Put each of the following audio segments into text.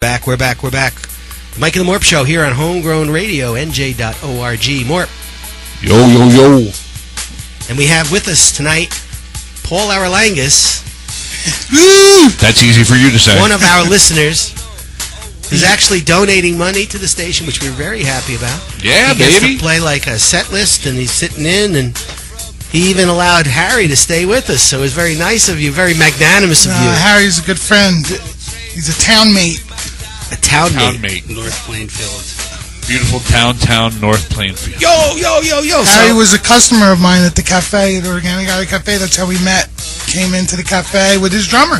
We're back. Mike and the Morp Show here on HomeGrownRadioNJ.org. Morp. Yo. And we have with us tonight Paul Alirangues. That's easy for you to say. One of our listeners who's actually donating money to the station, which we're very happy about. Yeah, he gets baby. to play like a set list, and he's sitting in, and he even allowed Harry to stay with us, so it was very nice of you, very magnanimous of you. Harry's a good friend. He's a townmate. A townmate. North Plainfield. Beautiful downtown North Plainfield. Yo. Harry was a customer of mine at the cafe, at the Organic Alley Cafe. That's how we met. Came into the cafe with his drummer.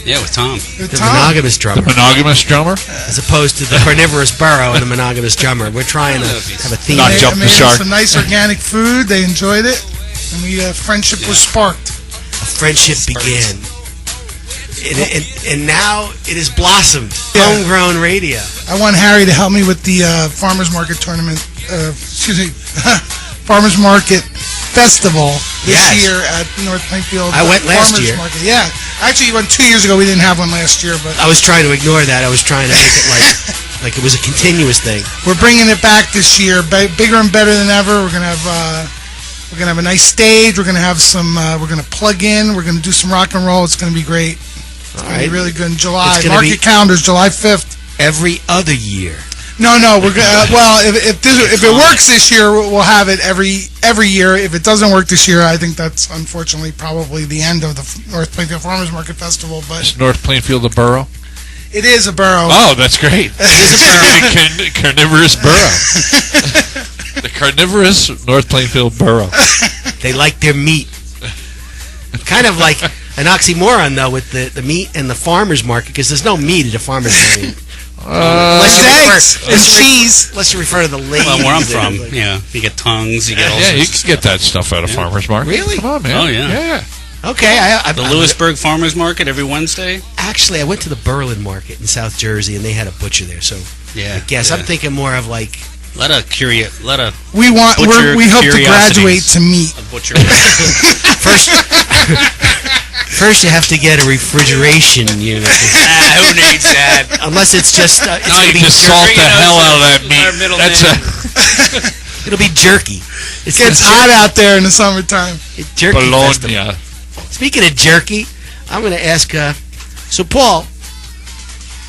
Yeah, with Tom. Monogamous drummer. The monogamous drummer? As opposed to the carnivorous burrow and the monogamous drummer. We're trying to have a theme. Not jump the shark. Some nice organic food. They enjoyed it. And friendship was sparked. A friendship began. And now it has blossomed. Yeah. Homegrown Radio. I want Harry to help me with the Farmers Market tournament. Farmers Market Festival this year at North Plainfield. I went last year. Market. Yeah. Actually, you went 2 years ago. We didn't have one last year, but I was trying to ignore that. I was trying to make it like it was a continuous thing. We're bringing it back this year, bigger and better than ever. We're gonna have a nice stage. We're gonna have some. We're gonna plug in. We're gonna do some rock and roll. It's gonna be great. It's gonna be really good in July. Market calendar's July 5th. Every other year. No. We're gonna. Well, if it works this year, we'll have it every year. If it doesn't work this year, I think that's unfortunately probably the end of the North Plainfield Farmers Market Festival. But is North Plainfield a borough? It is a borough. Oh, that's great. It is a borough. Carnivorous borough. The carnivorous North Plainfield borough. They like their meat. Kind of like an oxymoron, though, with the meat and the farmer's market, because there's no meat at a farmer's market. Cheese. Let's refer to the ladies. Well, where I'm from, you get tongues, you get all sorts you can get that stuff out of farmer's market. Really? Come on, man. Oh, yeah. Yeah. Okay. The Lewisburg Farmers Market every Wednesday? Actually, I went to the Berlin Market in South Jersey, and they had a butcher there, so I guess I'm thinking more of like... We hope to graduate to meat. First, you have to get a refrigeration unit. Who needs that? Unless it's just... you just salt the hell out of that meat. It'll be jerky. It gets hot out there in the summertime. Jerky Bologna. Speaking of jerky, I'm going to ask... so, Paul,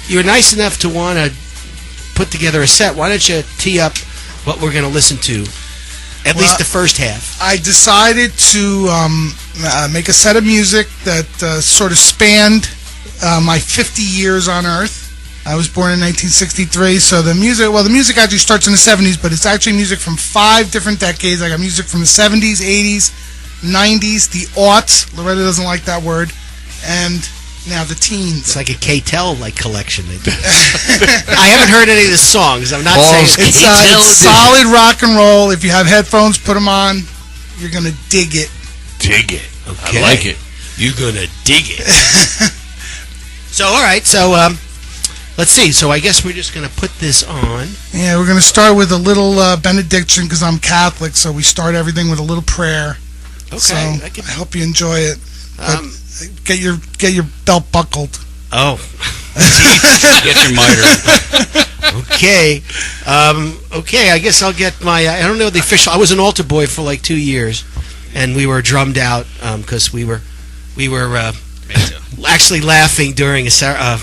you're nice enough to want to put together a set. Why don't you tee up what we're going to listen to? At least the first half. I decided to make a set of music that sort of spanned my 50 years on Earth. I was born in 1963, so the music actually starts in the 70s, but it's actually music from 5 different decades. I got music from the 70s, 80s, 90s, the aughts. Loretta doesn't like that word. And now the teens. It's like a K-Tel collection they do. I haven't heard any of the songs. I'm not saying it's solid rock and roll. If you have headphones, put them on. You're gonna dig it. Dig it. Okay. I like it. You're gonna dig it. So all right. So let's see. So I guess we're just gonna put this on. Yeah, we're gonna start with a little benediction because I'm Catholic. So we start everything with a little prayer. Okay. So I hope you enjoy it. Get your belt buckled. Oh. Get your mitre. Okay. Okay, I guess I'll get my... I don't know the official... I was an altar boy for like 2 years, and we were drummed out because we were actually laughing during a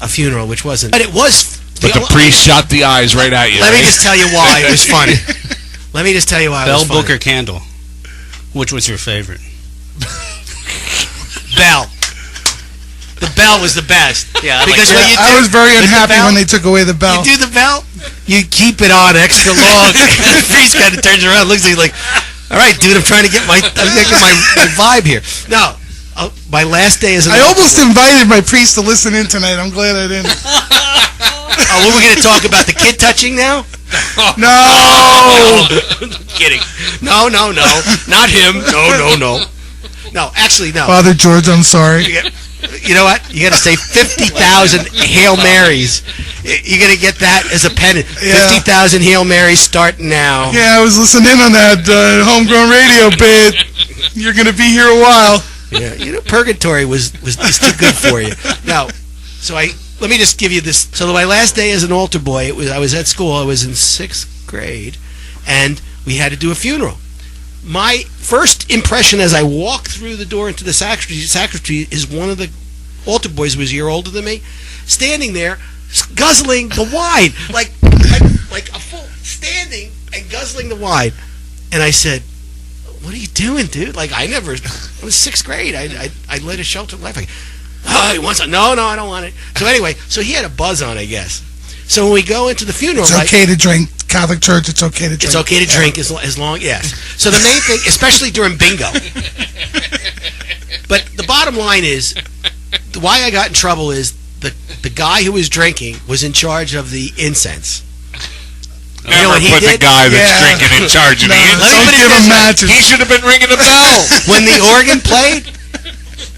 funeral, which wasn't... But it was... But the priest shot the eyes right at you. Let me just tell you why it was funny. Let me just tell you why it was funny. Bell, Book, or Candle? Which was your favorite? Bell. The bell was the best. Yeah, because I was very unhappy when they took away the bell. You do the bell, you keep it on extra long. The priest kind of turns around, looks at you like, "All right, dude, I'm trying to get my vibe here." No, my last day as an... I almost invited my priest to listen in tonight. I'm glad I didn't. What we're going to talk about? The kid touching now? No. Kidding. No, not him. No. No, actually, no. Father George, I'm sorry. You know what? You got to say 50,000 Hail Marys. You're going to get that as a pennant. Yeah. 50,000 Hail Marys starting now. Yeah, I was listening on that homegrown radio bit. You're going to be here a while. Yeah, purgatory was too good for you. No, so I let me just give you this. So my last day as an altar boy, I was at school. I was in 6th grade, and we had to do a funeral. My first impression as I walked through the door into the sacristy is one of the altar boys who was a year older than me, standing there guzzling the wine, like a full standing and guzzling the wine. And I said, "What are you doing, dude?" Like I was 6th grade. I led a sheltered life. He wants it. No, I don't want it. So anyway, he had a buzz on, I guess. So when we go into the funeral, it's okay to drink. Catholic Church, it's okay to drink. It's okay to drink as long, yes. So the main thing, especially during bingo. But the bottom line is, why I got in trouble is the guy who was drinking was in charge of the incense. Never put the guy that's drinking in charge of the incense. Don't give him matches. He should have been ringing a bell. When the organ played,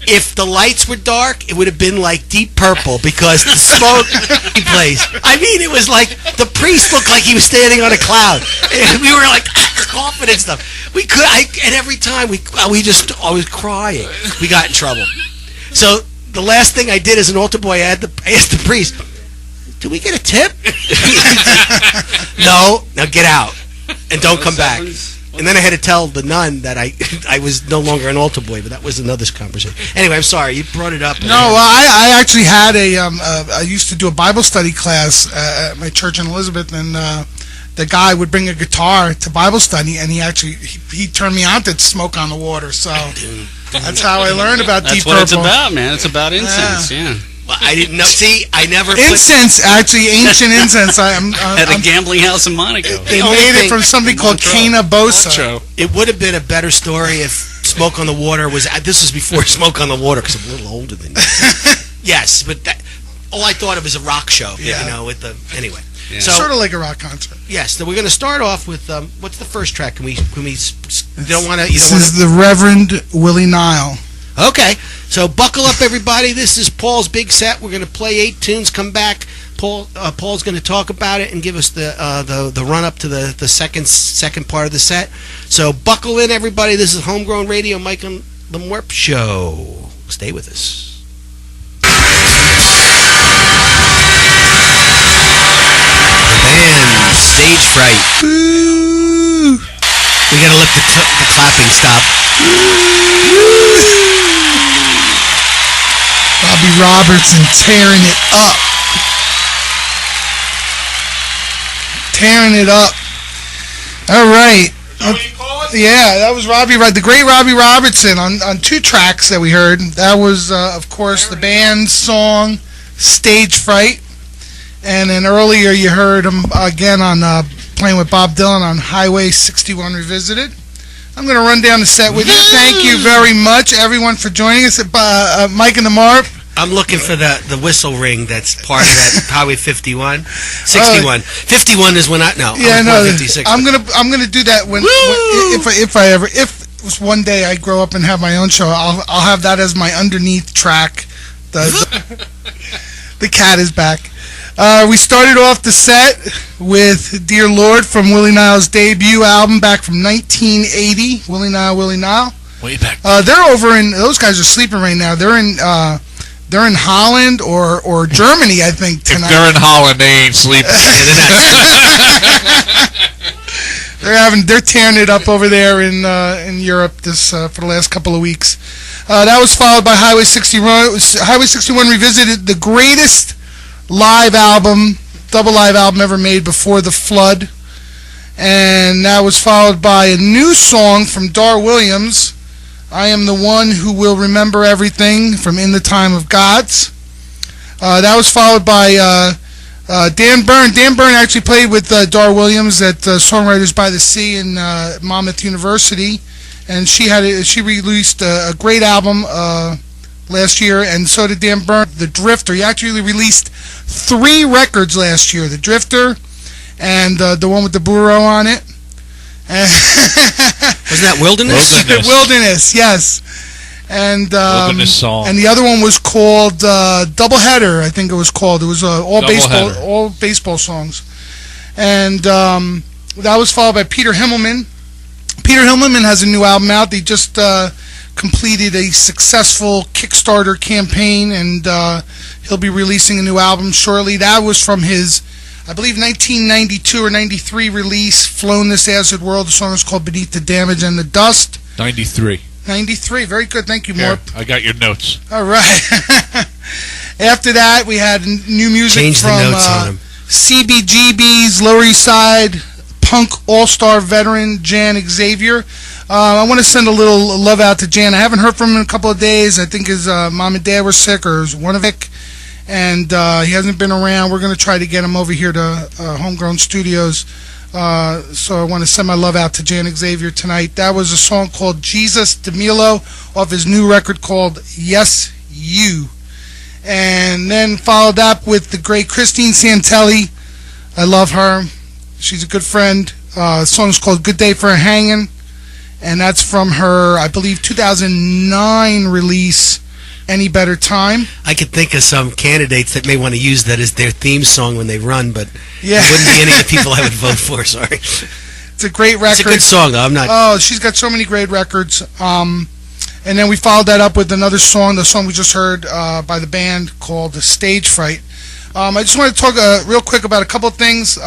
if the lights were dark, it would have been like Deep Purple because the smoke he plays. I mean, it was like the priest looked like he was standing on a cloud. And we were like coughing and stuff. And every time I was crying. We got in trouble. So the last thing I did as an altar boy, I asked the priest, "Do we get a tip?" No, now get out and don't come back. And then I had to tell the nun that I was no longer an altar boy, but that was another conversation. Anyway, I'm sorry, you brought it up. No, I actually had I used to do a Bible study class at my church in Elizabeth, and the guy would bring a guitar to Bible study, and he turned me on to Smoke on the Water, so that's how I learned about Deep Purple. That's what it's about, man. It's about incense, yeah. Well, I didn't know. See, I never incense. Actually, ancient incense. At a gambling house in Monaco. They made it from something called Cana Bosa. It would have been a better story if Smoke on the Water was. This was before Smoke on the Water because I'm a little older than you. Yes, but all I thought of was a rock show. Yeah. Anyway. Yeah. So, sort of like a rock concert. Yes. So we're going to start off with what's the first track? Can we? This is the Reverend Willie Nile. Okay, so buckle up, everybody. This is Paul's big set. We're going to play 8 tunes. Come back. Paul's going to talk about it and give us the run up to the second part of the set. So buckle in, everybody. This is Homegrown Radio, Mike on the Morp Show. Stay with us. The band Stage Fright. Ooh. We got to let the clapping stop. Robbie Robertson tearing it up. Tearing it up. All right. Yeah, that was the great Robbie Robertson on 2 tracks that we heard. That was, of course, the band's song, Stage Fright. And then earlier you heard him again on playing with Bob Dylan on Highway 61 Revisited. I'm going to run down the set with you. Thank you very much, everyone, for joining us at Mike and the Morp. I'm looking for the whistle ring that's part of that Highway 51. 61. 51 is when no, 56. I'm gonna do that when if one day I grow up and have my own show, I'll have that as my underneath track. The cat is back. We started off the set with Dear Lord from Willie Nile's debut album back from 1980. Willie Nile. Way back. They're over in. Those guys are sleeping right now. They're in Holland or Germany, I think, tonight. If they're in Holland, they ain't sleeping. They're tearing it up over there in Europe for the last couple of weeks. That was followed by Highway 61. Highway 61 Revisited, the greatest double live album ever made before the flood. And that was followed by a new song from Dar Williams, I Am the One Who Will Remember Everything, from In the Time of Gods. That was followed by Dan Byrne. Dan Byrne actually played with Dar Williams at Songwriters by the Sea in Monmouth University, and she released a great album last year, and so did Dan Byrne. The Drifter. He actually released 3 records last year. The Drifter, and the one with the burro on it. Wasn't that Wilderness? Wilderness, yes. And Wilderness Song. And the other one was called Doubleheader, I think it was called. It was all baseball songs. And that was followed by Peter Himmelman. Peter Himmelman has a new album out. They just completed a successful Kickstarter campaign, and he'll be releasing a new album shortly. That was from his, I believe, 1992 or 93 release, Flown This Acid World. The song is called Beneath the Damage and the Dust. 93. 93. Very good. Thank you, Morp. I got your notes. All right. After that, we had new music Change from the notes on him. CBGB's Lower East Side punk all-star veteran Jan Xavier. I want to send a little love out to Jan. I haven't heard from him in a couple of days. I think his mom and dad were sick, or one of it, and he hasn't been around. We're going to try to get him over here to Homegrown Studios. So I want to send my love out to Jan Xavier tonight. That was a song called Jesus DeMilo off his new record called Yes You. And then followed up with the great Christine Santelli. I love her. She's a good friend. The song is called Good Day for a Hangin'. And that's from her, I believe, 2009 release, Any Better Time. I could think of some candidates that may want to use that as their theme song when they run, but Yeah. it wouldn't be any of the people I would vote for, sorry. It's a great record. It's a good song, though. I'm not... Oh, she's got so many great records. And then we followed that up with another song, the song we just heard by the band called Stage Fright. I just want to talk real quick about a couple of things.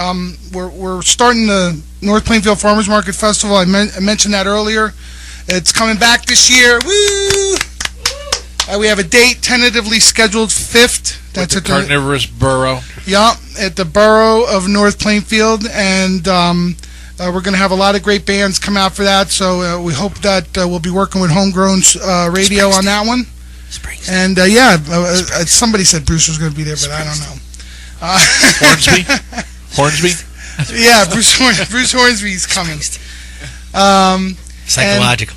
We're starting the North Plainfield Farmers Market Festival. I mentioned that earlier. It's coming back this year. Woo! We have a date tentatively scheduled 5th. That's at the carnivorous borough. Yeah, at the borough of North Plainfield, and we're going to have a lot of great bands come out for that. So we hope that we'll be working with Homegrown Radio on that one. And somebody said Bruce was going to be there, but I don't know. Hornsby? Yeah, Bruce Hornsby's coming. Psychological.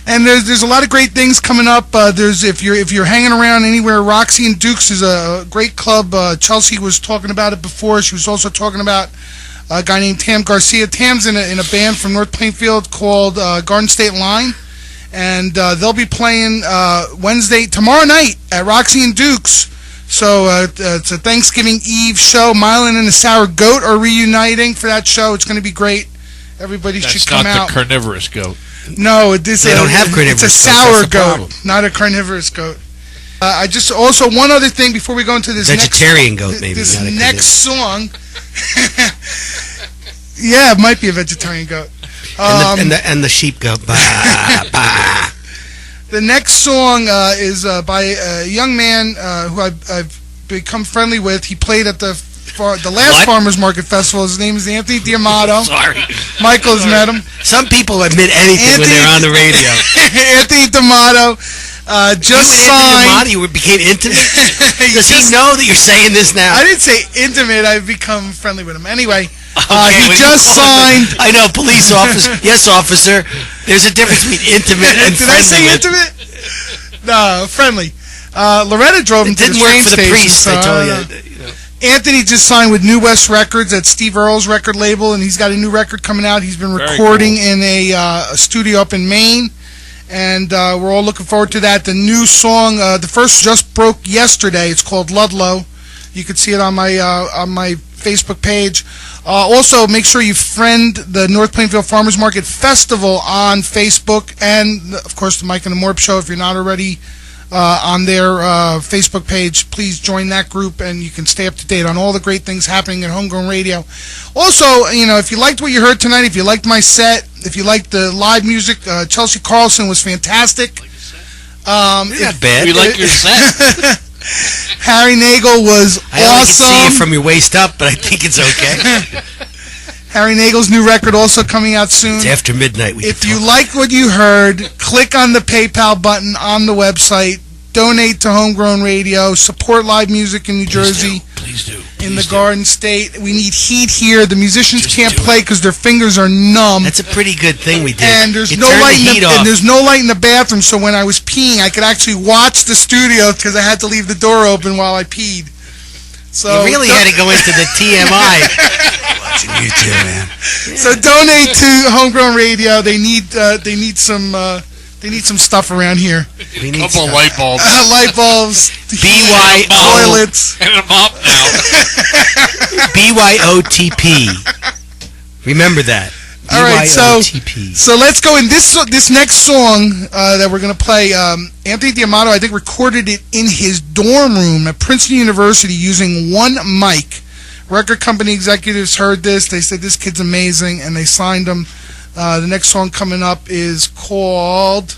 And there's a lot of great things coming up. There's if you're hanging around anywhere, Roxy and Dukes is a great club. Chelsea was talking about it before. She was also talking about a guy named Tam Garcia. Tam's in a band from North Plainfield called Garden State Line, and they'll be playing tomorrow night at Roxy and Dukes. So it's a Thanksgiving Eve show. Mylan and the Sour Goat are reuniting for that show. It's going to be great. Everybody should come out. That's not the carnivorous goat. No, they don't have carnivorous. It's a sour goat, not a carnivorous goat. I just also one other thing before we go into this vegetarian goat, maybe this next song. Yeah, it might be a vegetarian goat. And the sheep goat. Bah, bah. The next song is by a young man who I've become friendly with. He played at the last Farmers Market Festival. His name is Anthony D'Amato. Sorry. Michael's met him. Some people admit anything when they're on the radio. Anthony D'Amato just signed. You became intimate? Does he know that you're saying this now? I didn't say intimate. I've become friendly with him. Anyway, okay, he just signed. I know, police officer. Yes, officer. There's a difference between intimate and Did friendly. I say intimate? No, friendly. Loretta drove him to the train station. Didn't work for the priest, so I told you. Anthony just signed with New West Records at Steve Earle's record label, and he's got a new record coming out. He's been recording in a studio up in Maine, and we're all looking forward to that. The new song, the first just broke yesterday. It's called Ludlow. You can see it on my Facebook page. Also, make sure you friend the North Plainfield Farmers Market Festival on Facebook, and of course the Mike and the Morp Show. If you're not already on their Facebook page, please join that group, and you can stay up to date on all the great things happening at Homegrown Radio. Also, if you liked what you heard tonight, if you liked my set, if you liked the live music, Chelsea Carlson was fantastic. Not bad. We like your set. Harry Nagle was I awesome. I can see you from your waist up, but I think it's okay. Harry Nagle's new record also coming out soon. It's after midnight. If you like what you heard, click on the PayPal button on the website. Donate to Homegrown Radio. Support live music in New Jersey. Please do. In the Garden State. We need heat here. The musicians can't play because their fingers are numb. That's a pretty good thing we did. And there's no light in the bathroom, so when I was peeing, I could actually watch the studio because I had to leave the door open while I peed. So you really had to go into the TMI. Watching you too, man. So donate to Homegrown Radio. They need some stuff around here. We need a couple of light bulbs. Light bulbs. Toilets. And a mop now. BYOTP. Remember that. All right, BYOTP. so let's go in this next song that we're going to play. Anthony D'Amato, I think, recorded it in his dorm room at Princeton University using one mic. Record company executives heard this. They said, this kid's amazing, and they signed him. The next song coming up is called...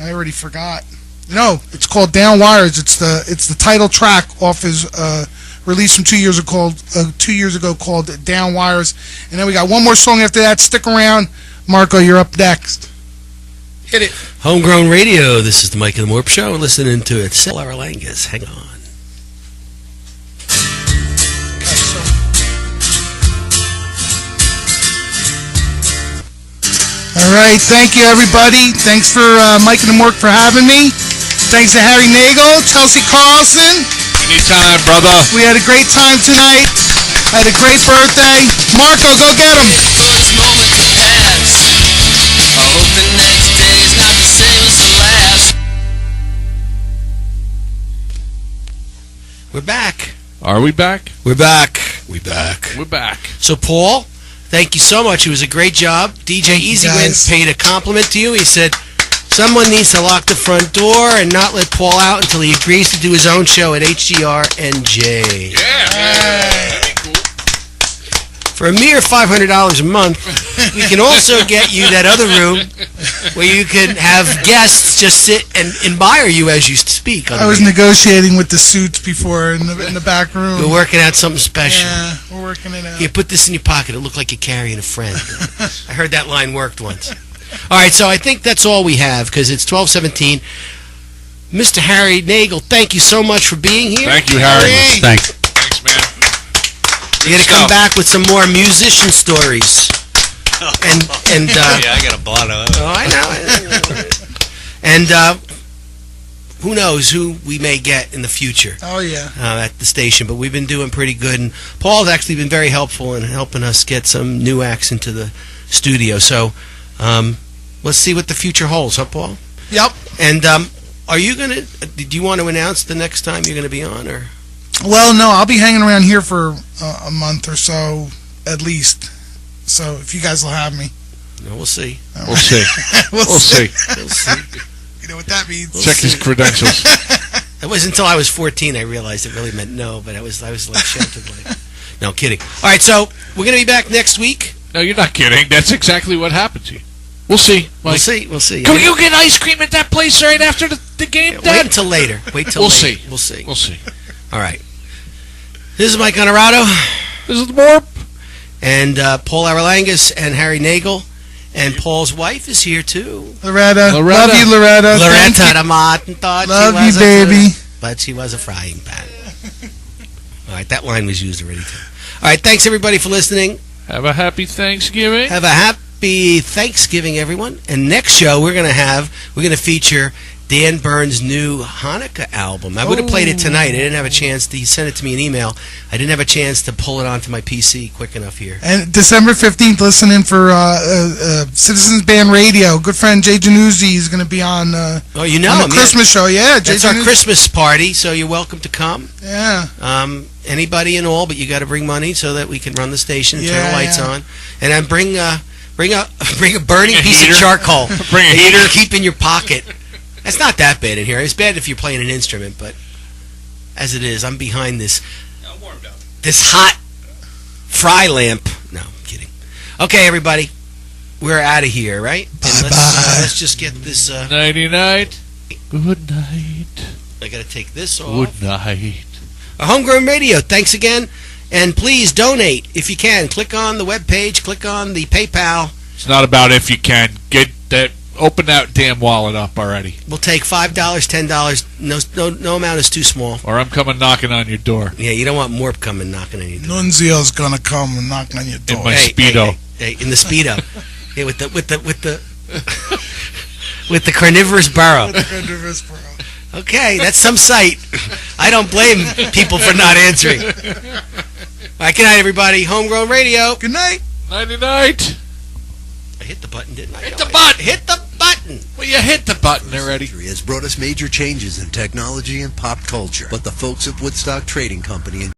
I already forgot. No, it's called Down Wires. It's the title track off his release from 2 years ago called Down Wires. And then we got one more song after that. Stick around. Marco, you're up next. Hit it. Homegrown Radio. This is the Mike and the Morp Show. Listening to it. Alirangues. Hang on. All right, thank you, everybody. Thanks for Mike and the Mork for having me. Thanks to Harry Nagle, Chelsea Carlson. Anytime, brother. We had a great time tonight. I had a great birthday. Marco, go get him. For this moment to pass, I hope the next day is not the same as the last. We're back. Are we back? We're back. We're back. We're back. So, Paul, thank you so much. It was a great job. DJ Easywin paid a compliment to you. He said, someone needs to lock the front door and not let Paul out until he agrees to do his own show at HGRNJ. Yeah, that'd be cool. For a mere $500 a month, we can also get you that other room where you can have guests just sit and admire you as you speak. I was negotiating with the suits before in the back room. We're working out something special. Yeah, we're working it out. You put this in your pocket. It'll look like you're carrying a friend. I heard that line worked once. All right, so I think that's all we have because it's 12:17. Mr. Harry Nagle, thank you so much for being here. Thank you, Harry. Thanks. Thanks, man. You're going to come back with some more musician stories. And Yeah, I got a bottle of it. oh, I know. And who knows who we may get in the future Oh, yeah. at the station. But we've been doing pretty good. And Paul's actually been very helpful in helping us get some new acts into the studio. So let's see what the future holds, huh, Paul? Yep. And are you going to, do you want to announce the next time you're going to be on? Or Well, no, I'll be hanging around here for a month or so, at least. So if you guys will have me. no, we'll see. We'll see. We'll We'll see. We'll see. You know what that means. Check his credentials. It wasn't until I was 14 I realized it really meant no, but I was like sheltered. Like, no, kidding. All right, so we're going to be back next week. No, you're not kidding. That's exactly what happened to you. We'll see. We'll see. We'll see. Can you get ice cream at that place right after the game, Wait Dad? until later. Wait till We'll later. see. We'll see. We'll see. All right. This is Mike Onorato This is Morp. and Paul Alirangues and Harry Nagle. And Paul's wife is here, too. Loretta. Loretta. Love you, Loretta. Thank Loretta you. the Martin thought Love she was you, baby. but she was a frying pan. All right, that line was used already, too. All right, thanks, everybody, for listening. Have a happy Thanksgiving. Have a happy Thanksgiving, everyone. And next show, we're going to feature Dan Burns' new Hanukkah album. I would have played it tonight. I didn't have a chance. He sent it to me in email. I didn't have a chance to pull it onto my PC quick enough here. And December 15th, listening for Citizens Band Radio. Good friend Jay Januzzi is going to be on, Oh, you know on him, the yeah. Christmas show. Yeah, Jay That's our Januzzi. Christmas party, so you're welcome to come. Yeah. Anybody and all, but you got to bring money so that we can run the station and turn Yeah, the lights yeah. on. And then bring a burning A piece heater. of charcoal. Bring a heater. Keep in your pocket. It's not that bad in here. It's bad if you're playing an instrument, but as it is, I'm behind this hot fry lamp. No, I'm kidding. Okay, everybody, we're out of here, right? And let's just get this. Nighty night. Good night. I got to take this off. Good night. Homegrown Radio, thanks again. And please donate if you can. Click on the webpage, click on the PayPal. It's not about if you can. Get that. Open that damn wallet up already. We'll take $5, $10. No amount is too small. Or I'm coming knocking on your door. Yeah, you don't want Morp coming knocking on your door. Nunzio's going to come and knock on your door. In my Speedo. Hey, in the Speedo. Yeah, with the carnivorous burrow. Okay, that's some sight. I don't blame people for not answering. All right, good night, everybody. Homegrown Radio. Good night. Nighty night. I hit the button, didn't I? Hit the button. Hit the button. Well, you hit the button already. Has brought us major changes in technology and pop culture. But the folks at Woodstock Trading Company